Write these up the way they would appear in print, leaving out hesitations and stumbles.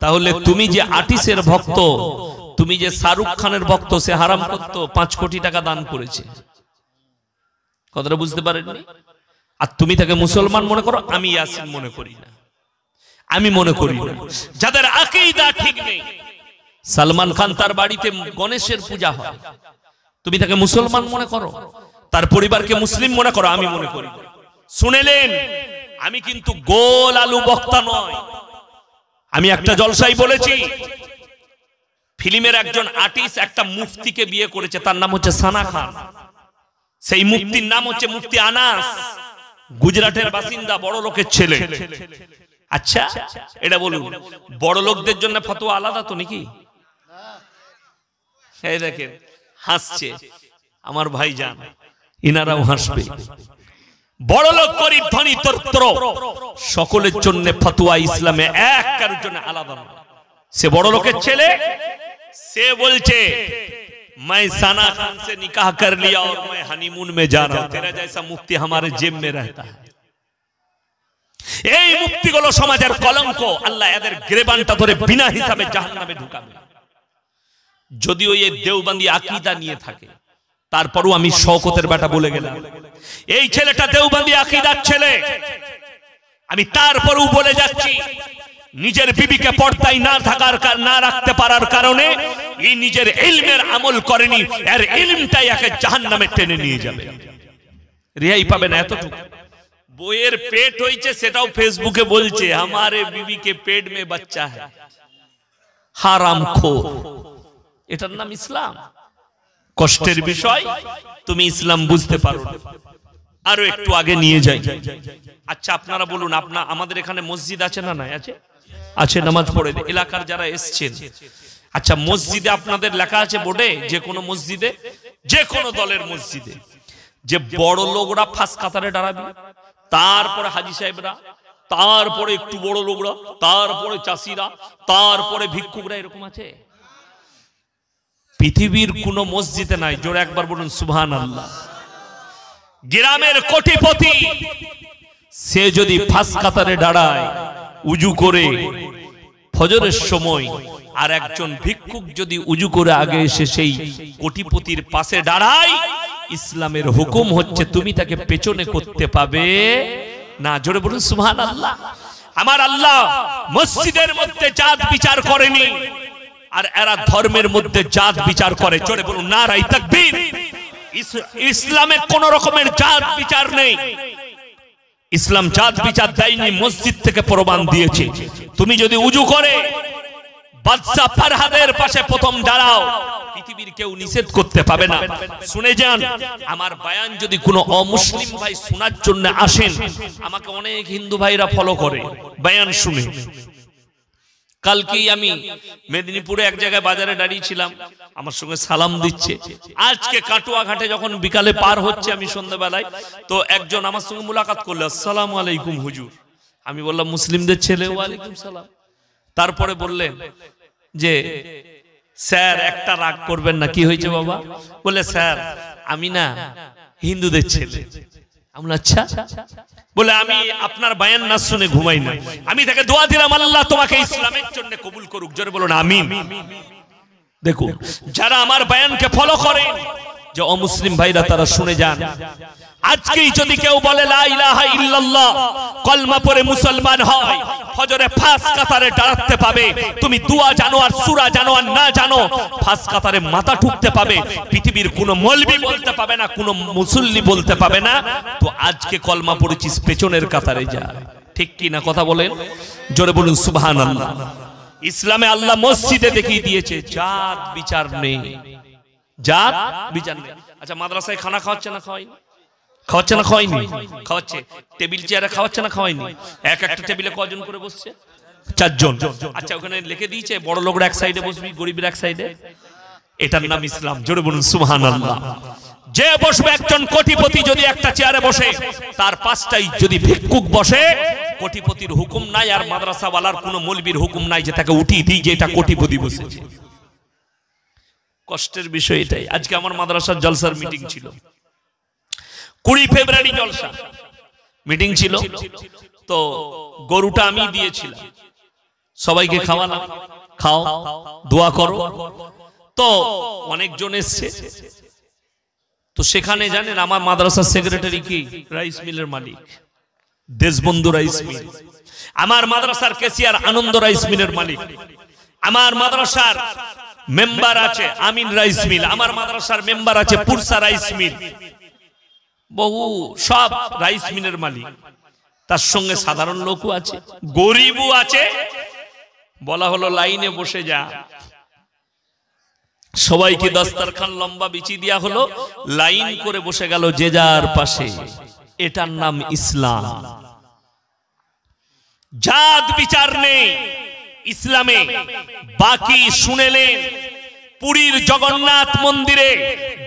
তাহলে তুমি যে আর্টিস্টের ভক্ত, তুমি যে শাহরুখ খানের ভক্ত, সে হারাম করতো 5 কোটি টাকা দান করেছে। কথাটা বুঝতে পারেননি? আর তুমি তাকে মুসলমান মনে করো, আমি ইয়াসিন মনে করি না, আমি মনে করি না। যাদের আকীদা ঠিক নেই, সালমান খান তার বাড়িতে গণেশের পূজা হয়, তুমি তাকে মুসলমান মনে করো, তার পরিবারকে মুসলিম মনে করো, আমি মনে করি। শুনেলেন, আমি কিন্তু গোল আলু বক্তা নয়। আমি একটা জলসাই বলেছি, ফিল্মের একজন আর্টিস্ট একটা মুফতিকে বিয়ে করেছে, তার নাম হচ্ছে সানা খান। সেই মুফতির নাম হচ্ছে মুফতি আনাস, গুজরাটের বাসিন্দা, বড় লোকের ছেলে। আচ্ছা এটা বলুন, বড় লোকদের জন্য ফতোয়া আলাদা তো নাকি? এই দেখেন হাসছে আমার ভাইজান, ইনারাও হাসবে। বড় লোক, গরিব, ধনী, দরিদ্র সকলের জন্য ফতোয়া ইসলামে এক, কারোর জন্য আলাদা নয়। সে বড় লোকের ছেলে, সে বলছে मैं साना खान से निकाह कर लिया और मैं हनीमून में जा रहा हूं, तेरा जैसा मुफ्ती हमारे जेब में रहता है। এই মুফতিগুলো সমাজের কলঙ্ক, আল্লাহ এদের গ্রেবানটা ধরে বিনা হিসাবে জাহান্নামে ঢুকাবে। যদিও এই দেওবন্দি আকীদা নিয়ে থাকে, তারপরও আমি শওকতের বেটা বলে গেলাম, এই ছেলেটা দেওবন্দি আকীদার ছেলে। আমি তারপরও বলে যাচ্ছি, নিজের বিবিকে পর্দায় না রাখতে পারার কারণে এই নিজের ইলমের আমল করেনি, এর ইলমটাই একে জাহান্নামে টেনে নিয়ে যাবে, রেহাই পাবে না। এতটুকু বইয়ের পেট হয়েছে, সেটাও ফেসবুকে বলছে हमारे बीवी के पेट में बच्चा है, হারামখোর। এটার নাম ইসলাম? কষ্টের বিষয়, তুমি ইসলাম বুঝতে পারো না। আরো একটু আগে নিয়ে যাই। আচ্ছা আপনারা বলুন, আমাদের এখানে মসজিদ আছে না নাই? আছে, আছে, নামাজ পড়ে এলাকার যারা এসছেন। আচ্ছা মসজিদে আপনাদের লেখা আছে বোর্ডে, যে কোনো মসজিদে, যে কোনো দলের মসজিদে, যে বড় লোকরা ফার্স্ট কাতারে দাঁড়াবে, তারপরে হাজী সাহেবরা, তারপরে একটু বড় লোকরা, তারপরে চাষিরা, তারপরে ভিক্ষুকরা, এরকম আছে? পৃথিবীর কোন মসজিদে নাই। জোরে একবার বলুন সুবহানাল্লাহ। গ্রামের কোটিপতি সে যদি ফার্স্ট কাতারে দাঁড়ায় উজু করে ফজরের সময়, আর একজন ভিক্ষুক যদি উজু করে আগে এসে সেই কোটিপতির পাশে দাঁড়ায়, ইসলামের হুকুম হচ্ছে তুমি তাকে পেছনে করতে পাবে না। জোরে বলুন সুবহানাল্লাহ। আমার আল্লাহ মসজিদের মধ্যে জাত বিচার করেনি, আর এরা ধর্মের মধ্যে জাত বিচার করে। জোরে বলুন নারায়ে তাকবীর। ইসলামে কোন রকমের জাত বিচার নেই। ইসলাম জাত বিচার দেয়নি, মসজিদ থেকে প্রমাণ দিয়েছে। তুমি যদি উজু করে বাদশা ফরহাদের পাশে প্রথম দাঁড়াও, পৃথিবীর কেউ নিষেধ করতে পাবে না। শুনে যান, আমার বয়ান যদি কোনো অমুসলিম ভাই শোনার জন্য আসেন, আমাকে অনেক হিন্দু ভাইরা ফলো করে বয়ান শুনে। কালকেই আমি মেদিনীপুরে এক জায়গায় বাজারে দাঁড়িয়েছিলাম, আমার সঙ্গে সালাম দিচ্ছে। আজকে কাটুয়া ঘাটে যখন বিকালে পার হচ্ছে আমি সন্ধ্যাবেলায়, তো একজন আমার সঙ্গে মুলাকাত করলো, আসসালামু আলাইকুম হুজুর। আমি বললাম মুসলিমদের ছেলে, ওয়ালাইকুম সালাম। তারপরে বললেন যে স্যার একটা রাগ করবেন না। কি হয়েছে বাবা? বলে স্যার আমি না হিন্দুদের ছেলে। আমি আচ্ছা, বলে আমি আপনার বয়ান না শুনে ঘুমাই না। আমি তাকে দোয়া দিলাম, আল্লাহ তোমাকে ইসলামের জন্য কবুল করুক। জোরে বলুন আমিন। দেখুন যারা আমার বয়ানকে ফলো করে, যে অমুসলিম ভাইরা তারা শুনে যান। আজকেই যদি কেউ বলে লা ইলাহা ইল্লাল্লাহ, কলমা পড়ে মুসলমান হয়, ফজরে ফার্স্ট কাতারে দাঁড়াতে পাবে, তুমি দুয়া জানো আর সূরা জানো আর না জানো, ফার্স্ট কাতারে মাথা ঠুকতে পাবে, পৃথিবীর কোনো মৌলবি বলতে পাবে না, কোনো মুসল্লি বলতে পাবে না তো আজকে কলমা পড়েছিস পেছনের কাতারে যা। ঠিক কি না কথা বলেন? জোরে বলুন সুবহানাল্লাহ। ইসলামে আল্লাহ মসজিদে দেখিয়ে দিয়েছে জাত বিচার নেই, জাত বিচার নেই। আচ্ছা মাদ্রাসায় খানা খাওয়াচ্ছে না খাওয়াইনি? খাওয়াচ্ছে না খাওয়াইনি? খাওয়াচ্ছে। টেবিল চেয়ারে খাওয়াচ্ছে না খাওয়াইনি? এক একটা টেবিলে কজন করে বসছে? 4 জন। আচ্ছা ওখানে লিখে দিয়েছে বড় লোকরা এক সাইডে বসবি, গরিবের এক সাইডে। এটার নাম ইসলাম। জোরে বলুন সুবহানাল্লাহ। যে বসবে একজন কোটিপতি যদি একটা চেয়ারে বসে, তার পাশটাই যদি ভিক্ষুক বসে, কোটিপতির হুকুম নাই আর মাদ্রাসাওয়ালার কোনো মৌলবীর হুকুম নাই যে তাকে উঠিয়ে দিই যে এটা কোটিপতি বসেছে। কষ্টের বিষয় এটাই। আজকে আমার মাদ্রাসার জলসার মিটিং ছিল, 20 ফেব্রুয়ারি জলসা মিটিং ছিল। তো গরুটা আমি দিয়েছিলাম, সবাইকে খাওয়ালাম, খাও, দোয়া করো। তো অনেকজন এসছে, তো সেখানে জানেন আমার মাদ্রাসার সেক্রেটারি কি রাইস মিলের মালিক, দেশবন্ধু রাইস মিল। আমার মাদ্রাসার কেসিয়ার আনন্দ রাইস মিলের মালিক। আমার মাদ্রাসার মেম্বার আছে আমিন রাইস মিল। আমার মাদ্রাসার মেম্বার আছে পুরসা রাইস মিল। বহু সব রাইস মিলের মালিক। তার সঙ্গে সাধারণ লোকও আছে, গরিবও আছে। বলা হলো লাইনে বসে যা। সবাইকে দস্তরখান লম্বা বিছিয়ে দেওয়া হলো, লাইন করে বসে গেল যে যার পাশে। এটার নাম ইসলাম। জাত বিচার নেই ইসলামে। বাকি শুনেলেন, পুরীর জগন্নাথ মন্দিরে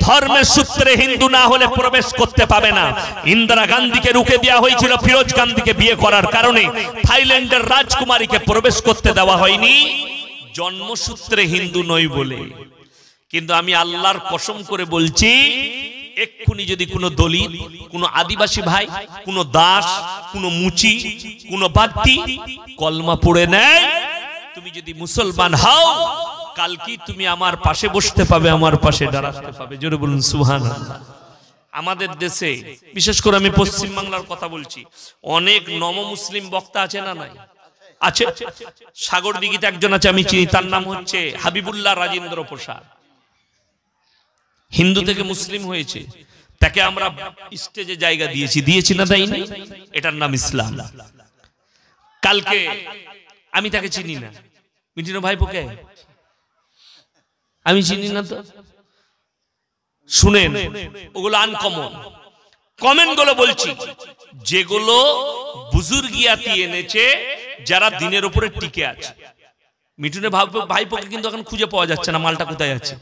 ধর্মের সূত্রে হিন্দু না হলে প্রবেশ করতে পাবে না। ইন্দিরা গান্ধীকে রুখে দেওয়া হয়েছিল ফিরোজ গান্ধীকে বিয়ে করার কারণে। থাইল্যান্ডের রাজকুমারীকে প্রবেশ করতে দেওয়া হয়নি জন্মসূত্রে হিন্দু নয় বলে। কিন্তু আমি আল্লাহর কসম করে বলছি, এক্ষুনি যদি কোনো দলিত, কোনো আদিবাসী ভাই, কোনো দাস, কোনো মুচি, কোনো বাগদি কলমা পড়ে নেয়, তুমি যদি মুসলমান হও, কালকে তুমি আমার পাশে বসতে পাবে, আমার পাশে দাঁড়াতে পাবে। জোরে বলুন সুবহানাল্লাহ। আমাদের দেশে বিশেষ করে আমি পশ্চিম বাংলার কথা বলছি, অনেক নম মুসলিম বক্তা আছে না নাই? আছে। সাগরদিঘিতে একজন আছে, আমি চিনি, তার নাম হচ্ছে হাবিবুল্লাহ রাজেন্দ্র প্রসাদ। হিন্দু থেকে মুসলিম হয়েছে, তাকে আমরা স্টেজে জায়গা দিয়েছি না তাই না? এটার নাম ইসলাম। কালকে আমি তাকে চিনি না, মিটিনো ভাইপোকে আমি চিনি না। তো শুনেন, ওগুলো আনকমন কমেন্ট গুলো বলছি, যেগুলো বুজুর্গিয়াতি এনেছে, যারা দিনের উপরে টিকে আছে। মিঠুনে ভাইপোকে কিন্তু এখন খুঁজে পাওয়া যাচ্ছে না, মালটা কোথায় আছে।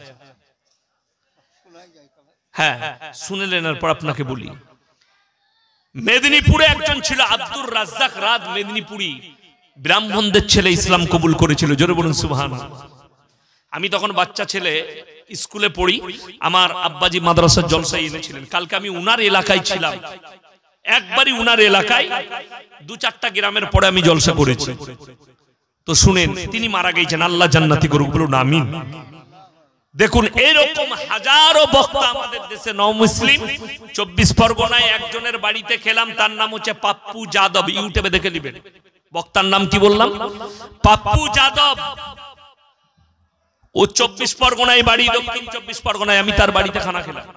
হ্যাঁ, শুনেলেন। এরপর আপনাকে বলি, মেদিনীপুরে একজন ছিল আব্দুর রাজ্জাক রাত মেদিনীপুরি, ব্রাহ্মণদের ছেলে, ইসলাম কবুল করেছিল। জোরে বলুন সুবহানাল্লাহ। আমি তখন বাচ্চা ছেলে, স্কুলে পড়ি। আমার আব্বাজি মাদ্রাসার জলসায় এনেছিলেন। কালকে আমি উনার এলাকায় ছিলাম, একবারই উনার এলাকায় 2-4টা গ্রামের পরে আমি জলসা করেছি। তো শুনেন, তিনি মারা গেছেন, আল্লাহ জান্নাতি করুক, বলুন আমিন। দেখুন, এরকম হাজারো বক্তা আমাদের দেশে নও-মুসলিম। 24 পরগনায় একজনের বাড়িতে খেলাম, তার নাম হচ্ছে পাপ্পু যাদব। ইউটিউবে দেখে নেবেন, বক্তার নাম কি বললাম? পাপ্পু যাদব। ও 24 পরগনায় বাড়ি, দক্ষিণ 24 পরগনায়। আমি তার বাড়িতে খানা খেলাম।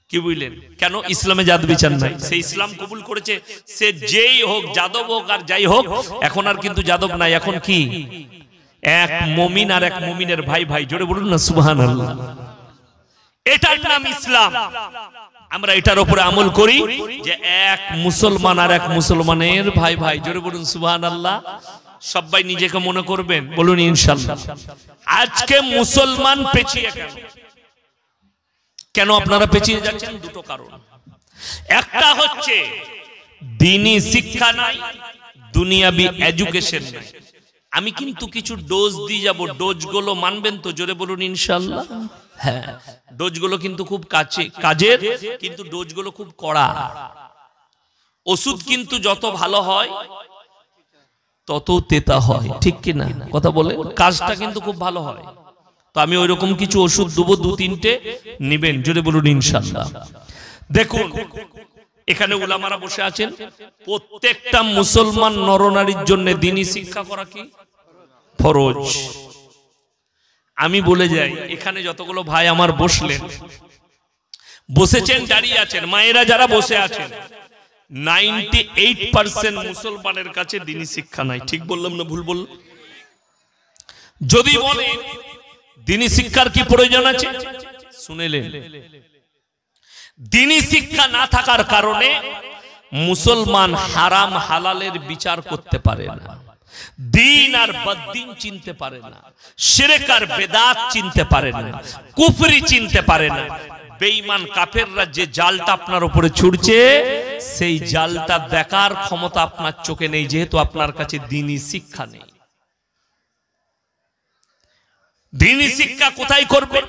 কি বুঝলেন? কেন? ইসলামে জাত বিচার নাই। সে ইসলাম কবুল করেছে, সে যেই হোক, যাদব হোক আর যাই হোক। এখন আর কিন্তু যাদব নাই, এখন কি? এক মুমিন আর এক মুমিনের ভাই ভাই। জোরে বলুন না সুবহানাল্লাহ। এটার নাম ইসলাম। আমরা এটার উপরে আমল করি যে এক মুসলমান আর এক মুসলমানের ভাই ভাই। জোরে বলুন সুবহানাল্লাহ। সবাই নিজেকে মনে করবেন, বলুন ইনশাআল্লাহ। আজকে মুসলমান পেছিয়ে কেন আপনারা পেছিয়ে যাচ্ছেন? দুটো কারণ। একটা হচ্ছে দ্বীনি শিক্ষা নাই, দুনিয়াবি এডুকেশন নাই। আমি কিন্তু কিছু ডোজ দিয়ে যাব, ডোজগুলো মানবেন তো? জোরে বলুন ইনশাআল্লাহ। হ্যাঁ, ডোজগুলো কিন্তু খুব কাজের, কিন্তু ডোজগুলো খুব কড়া। ওষুধ কিন্তু যত ভালো হয় তত তেতা হয়, ঠিক কি না? কথা বলে, কাজটা কিন্তু খুব ভালো হয়। তো আমি ওইরকম কিছু ওষুধ দেবো, 2-3টে নিবেন। জোরে বলুন ইনশাআল্লাহ। দেখুন, এখানে উলামারা বসে আছেন। প্রত্যেকটা মুসলমান নরনারীর জন্য দ্বীনি শিক্ষা করা কি ফরজ। আমি বলে যাই, এখানে যতগুলো ভাই আমার বসেছেন, দাঁড়িয়ে আছেন, মায়েরা যারা বসে আছেন, 98% মুসলমানের কাছে দ্বীনি শিক্ষা নাই। ঠিক বললাম না ভুল বললাম? যদি বলেন দ্বীনি শিক্ষার কি প্রয়োজন আছে, শুনেলেন, দ্বীনি শিক্ষা না থাকার কারণে মুসলমান হারাম হালালের বিচার করতে পারে না, দ্বীন আর বদ্দীন চিনতে পারে না, শিরক আর বেদাত চিনতে পারে না, কুফরি চিনতে পারে না। বেঈমান কাফেররা যে জালটা আপনার উপরে ছুড়ছে, সেই জালটা দেখার ক্ষমতা আপনার চোখে নেই, যেহেতু আপনার কাছে দ্বীনি শিক্ষা নেই। দ্বীনি শিক্ষা কোথায় করবেন?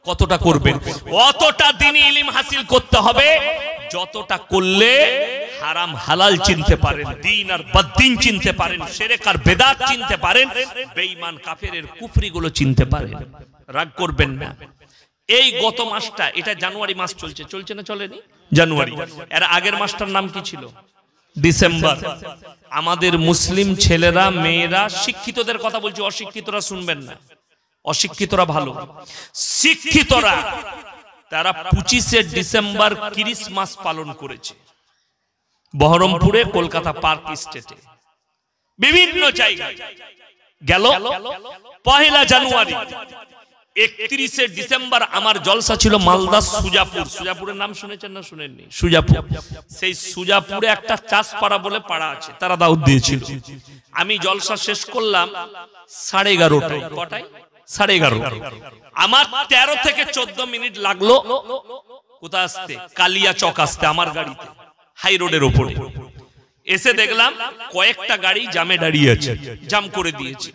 কতটা করবেন? অতটা দ্বীনি ইলম হাসিল করতে হবে যতটা করলে হারাম হালাল চিনতে পারেন, দিন আর বদ্দিন চিনতে পারেন, শিরক আর বেদাত চিনতে পারেন, বেঈমান কাফেরের কুফরিগুলো চিনতে পারেন। রাগ করবেন না। এই গত মাসটা, এটা জানুয়ারি মাস চলছে, চলছে না চলেনি? জানুয়ারি। এর আগের মাসটার নাম কি ছিল? ডিসেম্বর। আমাদের মুসলিম ছেলেরা মেয়েরা, শিক্ষিতদের কথা বলছি, অশিক্ষিতরা শুনবেন না, অশিক্ষিতরা ভালো, শিক্ষিতরা তারা 25শে ডিসেম্বর ক্রিসমাস পালন করেছে বহরমপুরে, কলকাতা পার্ক স্টেটে, বিভিন্ন জায়গায় গেল। পহেলা জানুয়ারি 31শে ডিসেম্বর আমার জলসা ছিল মালদা সুজাপুর। সুজাপুরের নাম শুনেছেন না শুনেননি? সুজাপুর। সেই সুজাপুরে একটা চাষপাড়া বলে পাড়া আছে, তারা দাওয়াত দিয়েছিল। আমি জলসা শেষ করলাম 11:30টায়। কটায়? 11:30। আমার 13 থেকে 14 মিনিট লাগলো কোথায় আসতে? কালিয়া চক আসতে, আমার গাড়িতে, হাই রোডের ওপরে। এসে দেখলাম কয়েকটা গাড়ি জামে দাঁড়িয়ে আছে, জাম করে দিয়েছে।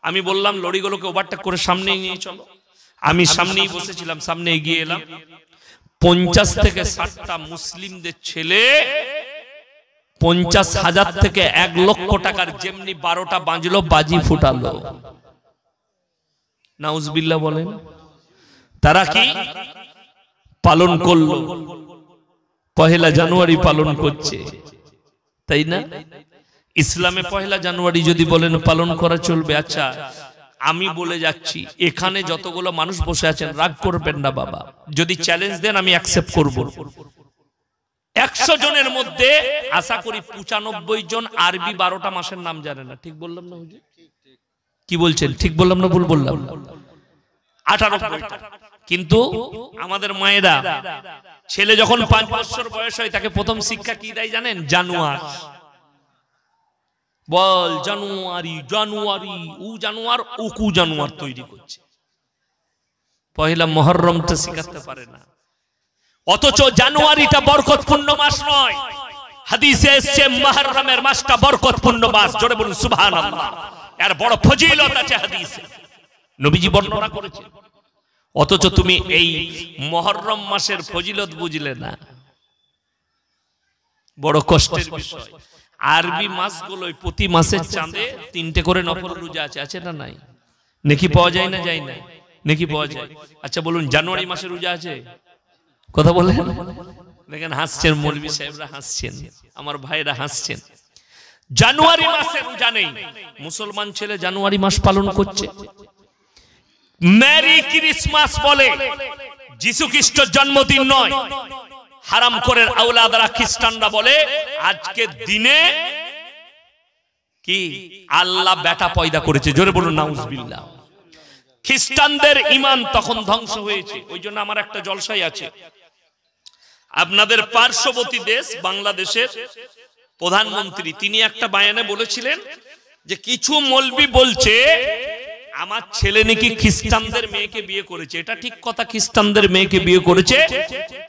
আমি বললাম লরিগুলোকে ওভারটেক করে সামনে নিয়ে চলো। আমি সামনেই বসেছিলাম, সামনে এগিয়ে এলাম। 50 থেকে 60টা মুসলিমদের ছেলে 50,000 থেকে 1 লক্ষ টাকার যেমনি 12টা বাজলো, বাজি ফুটালো। নাউজুবিল্লাহ বলেন। তারা কি পালন করলো? পহেলা জানুয়ারি পালন করছে, তাই না? ইসলামে পহেলা জানুয়ারি যদি বলেন পালন করা চলবে। আচ্ছা, আমি বলে যাচ্ছি, এখানে যতগুলো মানুষ বসে আছেন, রাগ করবেন না বাবা, যদি চ্যালেঞ্জ দেন আমি অ্যাকসেপ্ট করব। 100 জনের মধ্যে আশা করি 95 জন আরবি 12টা মাসের নাম জানে না। ঠিক বললাম না হুজুর? কি বলছেন? ঠিক বললাম না ভুল বললাম? 98টা। কিন্তু আমাদের মায়েরা, ছেলে যখন 5 বছর বয়স হয় তাকে প্রথম শিক্ষা কি দেয় জানেন? জানুয়ার। বল জানুয়ারি, জানুয়ারি, উ জানুয়ার, উকু জানুয়ার তৈরি করছে। পহেলা মুহররমটা শিখাতে পারে না। অথচ জানুয়ারিটা বরকতপূর্ণ মাস নয়। হাদিসে এসেছে মুহররমের মাসটা বরকতপূর্ণ মাস। জোরে বলুন সুবহানাল্লাহ। এর বড় ফজিলত আছে হাদিসে, নবীজি বর্ণনা করেছেন। অথচ তুমি এই মুহররম মাসের ফজিলত বুঝলে না, বড় কষ্টের বিষয়। আরবি মাসগুলোই প্রতি মাসের চাঁদে 3টে করে নফল রোজা আছে, আছে না নাই? নেকি পাওয়া যায় না যায় না? নেকি পাওয়া যায়। আচ্ছা বলুন, জানুয়ারি মাসে রোজা আছে? কথা বলেন। দেখেন হাসছেন, মৌলভী সাহেবরা হাসছেন, আমার ভাইরা হাসছেন। জানুয়ারি মাসে রোজা নেই। মুসলমান ছেলে জানুয়ারি মাস পালন করছে। মেরি ক্রিসমাস বলে, যিশু খ্রিস্টের জন্মদিন নয়। হারাম করে আওলাদরা খ্রিস্টানরা বলে আজকের দিনে কি আল্লাহ বেটা পয়দা করেছে। জোরে বলুন নাউজুবিল্লাহ। খ্রিস্টানদের ঈমান তখন ধ্বংস হয়েছে। ওই জন্য আমার একটা জলসাই আছে, আপনাদের পার্শ্ববর্তী দেশ বাংলাদেশের প্রধানমন্ত্রী, তিনি একটা বায়ানে বলেছিলেন যে কিছু মৌলবি বলছে আমার ছেলে নাকি খ্রিস্টানদের মেয়েকে বিয়ে করেছে। এটা ঠিক কথা, খ্রিস্টানদের মেয়েকে বিয়ে করেছে।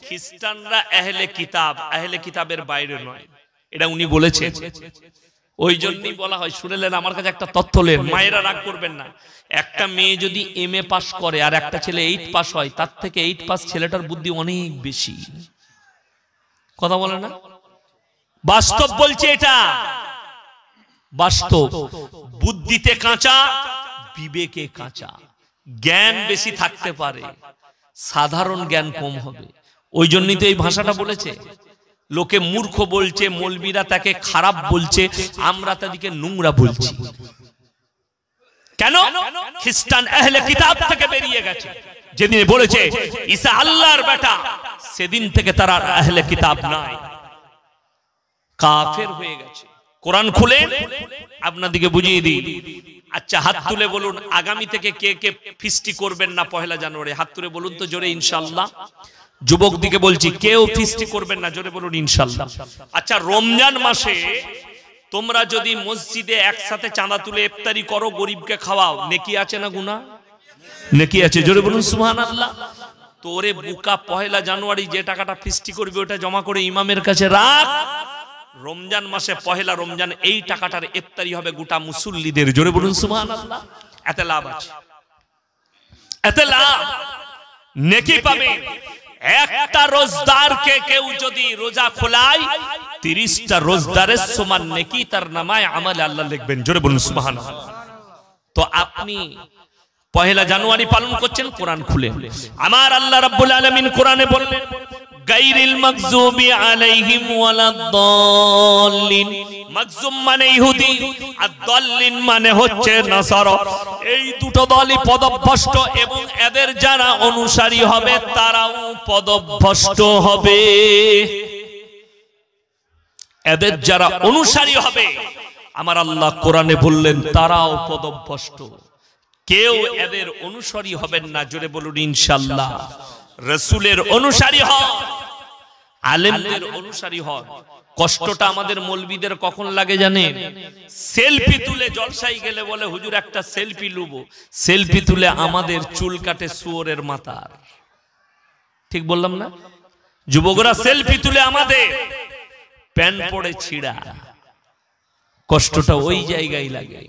খ্রিস্টানরা আহলে কিতাব, আহলে কিতাবের বাইরে নয়, এটা উনি বলেছেন। ওই জন্যই বলা হয়, শুনেলেন আমার কাছে একটা তথ্য নেন, মায়েরা রাগ করবেন না। একটা মেয়ে যদি MA পাস করে আর একটা ছেলে 8 পাস হয়, তার থেকে 8 পাস ছেলেটার বুদ্ধি অনেক বেশি। কথা বলে না? বাস্তব বলছে, এটা বাস্তব। বুদ্ধিতে কাঁচা, বিবেকে কাঁচা। জ্ঞান বেশি থাকতে পারে, সাধারণ জ্ঞান কম হবে। ওই জন্যই তো এই ভাষাটা বলেছে। লোকে মূর্খ বলছে, মৌলবীরা তাকে খারাপ বলছে, আমরা তাদেরকে নোংরা বলছি। কেন? খ্রিস্টান আহলে কিতাব থেকে বেরিয়ে গেছে। যেদিন বলেছে ঈসা আল্লাহর বেটা, সেদিন থেকে তারা আহলে কিতাব নাই, কাফের হয়ে গেছে। কোরআন খুলে আপনাদেরকে বুঝিয়ে দিই। আচ্ছা হাত তুলে বলুন, আগামী থেকে কে কে ফিস্টি করবেন না পহেলা জানুয়ারি? হাত তুলে বলুন তো জোরে ইনশাআল্লাহ। যুবক দিকে বলছি, কেউ ফিস্টি করবেন না, জোরে বলুন ইনশাআল্লাহ। আচ্ছা রমজান মাসে তোমরা যদি মসজিদে একসাথে চাঁদা তুলে ইফতারি করো, গরিবকে খাওয়াও, নেকি আছে না গুনাহ? নেকি আছে, জোরে বলুন সুবহানাল্লাহ। তোরে বুকা পহেলা জানুয়ারি যে টাকাটা ফিস্টি করবে ওটা জমা করে ইমামের কাছে রাখ। রমজান মাসে পহেলা রমজান এই টাকাটার ইফতারি হবে গোটা মুসল্লিদের। জোরে বলুন সুবহানাল্লাহ। এত লাভ আছে, এত লাভ, নেকি পাবে। একটা রোজদারকে কেউ যদি রোজা খোলায় 30টা রোজদারের সমান নেকি তার নামায় আমলে আল্লাহ লিখবেন। জোরে বলুন সুবহানাল্লাহ। তো আপনি পহেলা জানুয়ারি পালন করছেন, কোরআন খুলে আমার আল্লাহ রাব্বুল আলামিন কোরআনে বললেন গায়রিল মাগযুবি আলাইহিম ওয়ালাদ-দাল্লিন। মাগযুম মানে ইহুদি আর দাল্লিন মানে হচ্ছে নাসারা। এই দুটো দলই পদভ্রষ্ট এবং এদের যারা অনুসারী হবে তারাও পদভ্রষ্ট হবে। এদের যারা অনুসারী হবে আমার আল্লাহ কোরআনে বললেন তারাও পদভ্রষ্ট। কেউ এদের অনুসারী হবেন না। জোরে বলুন ইনশাআল্লাহ। রাসূলের অনুসারী হন, আলেমদের অনুসারী হন। কষ্টটা আমাদের মৌলবীদের কখন লাগে জানেন? সেলফি তুলে জলসায় গেলে বলে হুজুর একটা সেলফি লুবো, সেলফি তুলে আমাদের চুল কাটে শুয়োরের মাথার। ঠিক বললাম না? যুবকরা সেলফি তুলে আমাদের প্যান্ট পরে ছিঁড়া। কষ্টটা ওই জায়গায় লাগে।